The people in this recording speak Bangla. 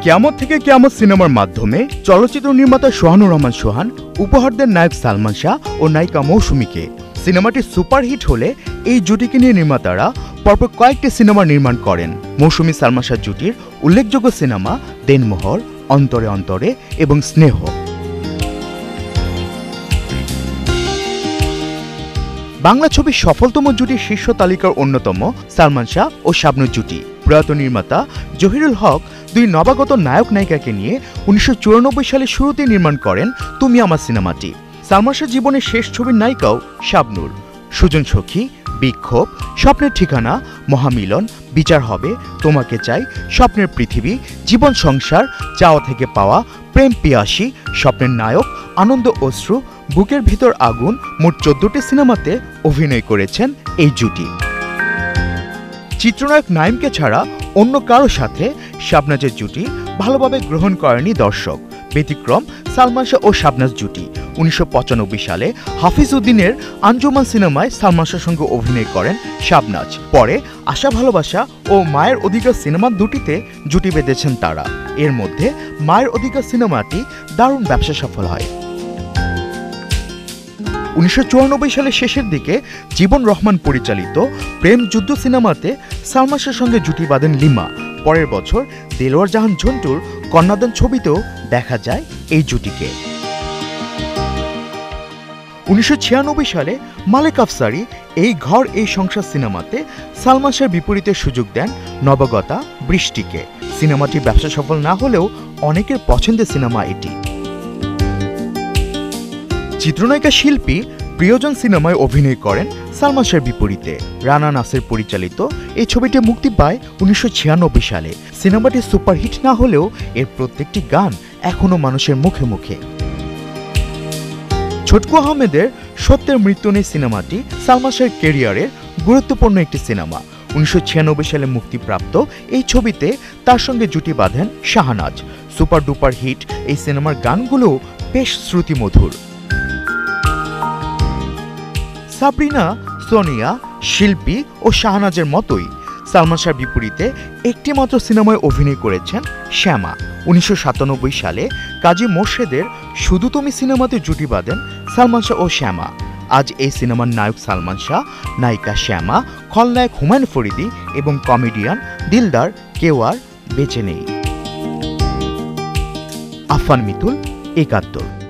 কিয়ামত থেকে কিয়ামত সিনেমার মাধ্যমে চলচ্চিত্র নির্মাতা সোহানুর রহমান সোহান উপহার দেন নায়ক সালমান শাহ ও নায়িকা মৌসুমীকে। সিনেমাটি সুপারহিট হলে এই জুটিকে নিয়ে নির্মাতারা পরপর কয়েকটি সিনেমা নির্মাণ করেন। মৌসুমী সালমান শাহ জুটির উল্লেখযোগ্য সিনেমা দেনমোহর, অন্তরে অন্তরে এবং স্নেহ। বাংলা ছবির সফলতম জুটির শীর্ষ তালিকার অন্যতম সালমান শাহ ও শাবনূর জুটি। প্রয়াত নির্মাতা জহিরুল হক দুই নবাগত নায়ক নায়িকাকে নিয়ে 1994 সালের শুরুতে নির্মাণ করেন তুমি আমার সিনেমাটি। সালমান শাহ জীবনের শেষ ছবির নায়িকাও শাবনূর। সুজন সখী, বিক্ষোভ, স্বপ্নের ঠিকানা, মহামিলন, বিচার হবে, তোমাকে চাই, স্বপ্নের পৃথিবী, জীবন সংসার, চাওয়া থেকে পাওয়া, প্রেম পিয়াসী, স্বপ্নের নায়ক, আনন্দ অশ্রু, বুকের ভিতর আগুন, মোট 14টি সিনেমাতে অভিনয় করেছেন এই জুটি। চিত্রনায়ক নাইমকে ছাড়া অন্য কারো সাথে শাবনাজের জুটি ভালোভাবে গ্রহণ করেনি দর্শক। ব্যতিক্রম সালমান শাহ ও শাবনাজ জুটি। 1995 সালে হাফিজ উদ্দিনের আঞ্জুমান সিনেমায় সালমান শাহর সঙ্গে অভিনয় করেন শাবনাজ। পরে আশা ভালোবাসা ও মায়ের অধিকার সিনেমা দুটিতে জুটি বেঁধেছেন তারা। এর মধ্যে মায়ের অধিকার সিনেমাটি দারুণ ব্যবসা সফল হয়। 1994 সালের শেষের দিকে জীবন রহমান পরিচালিত প্রেম যুদ্ধ সিনেমাতে সালমান শাহর সঙ্গে জুটি বাঁধেন লিমা। পরের বছর দেলোয়ার জাহান ঝন্টুর কন্যাদান ছবিতেও দেখা যায় এই জুটিকে। 1996 সালে মালেক আফসারি এই ঘর এই সংসার সিনেমাতে সালমান শাহর বিপরীতে সুযোগ দেন নবাগতা বৃষ্টিকে। সিনেমাটি ব্যবসা সফল না হলেও অনেকের পছন্দের সিনেমা এটি। চিত্রনায়িকা শিল্পী প্রিয়জন সিনেমায় অভিনয় করেন সালমান শাহর বিপরীতে। রানা নাসের পরিচালিত এই ছবিটি মুক্তি পায় 1996 সালে। সিনেমাটি সুপারহিট না হলেও এর প্রত্যেকটি গান এখনো মানুষের মুখে মুখে। ছোটকু আহমেদের সত্যের মৃত্যু নেই সিনেমাটি সালমান শাহর ক্যারিয়ারের গুরুত্বপূর্ণ একটি সিনেমা। 1996 সালে মুক্তিপ্রাপ্ত এই ছবিতে তার সঙ্গে জুটি বাঁধেন শাহনাজ। সুপার ডুপার হিট এই সিনেমার গানগুলো বেশ শ্রুতিমধুর। সাবরিনা, সোনিয়া, শিল্পী ও শাহনাজের মতোই সালমান শাহর বিপরীতে একটি মাত্র সিনেমায় অভিনয় করেছেন শ্যামা। 1997 সালে কাজী মোর্শেদের শুধু তুমি সিনেমাতে জুটি বাঁধেন সালমান শাহ ও শ্যামা। আজ এই সিনেমার নায়ক সালমান শাহ, নায়িকা শ্যামা, খলনায়ক হুমায়ুন ফরিদি এবং কমেডিয়ান দিলদার কেউ আর বেঁচে নেই। আফফান মিতুল, 71।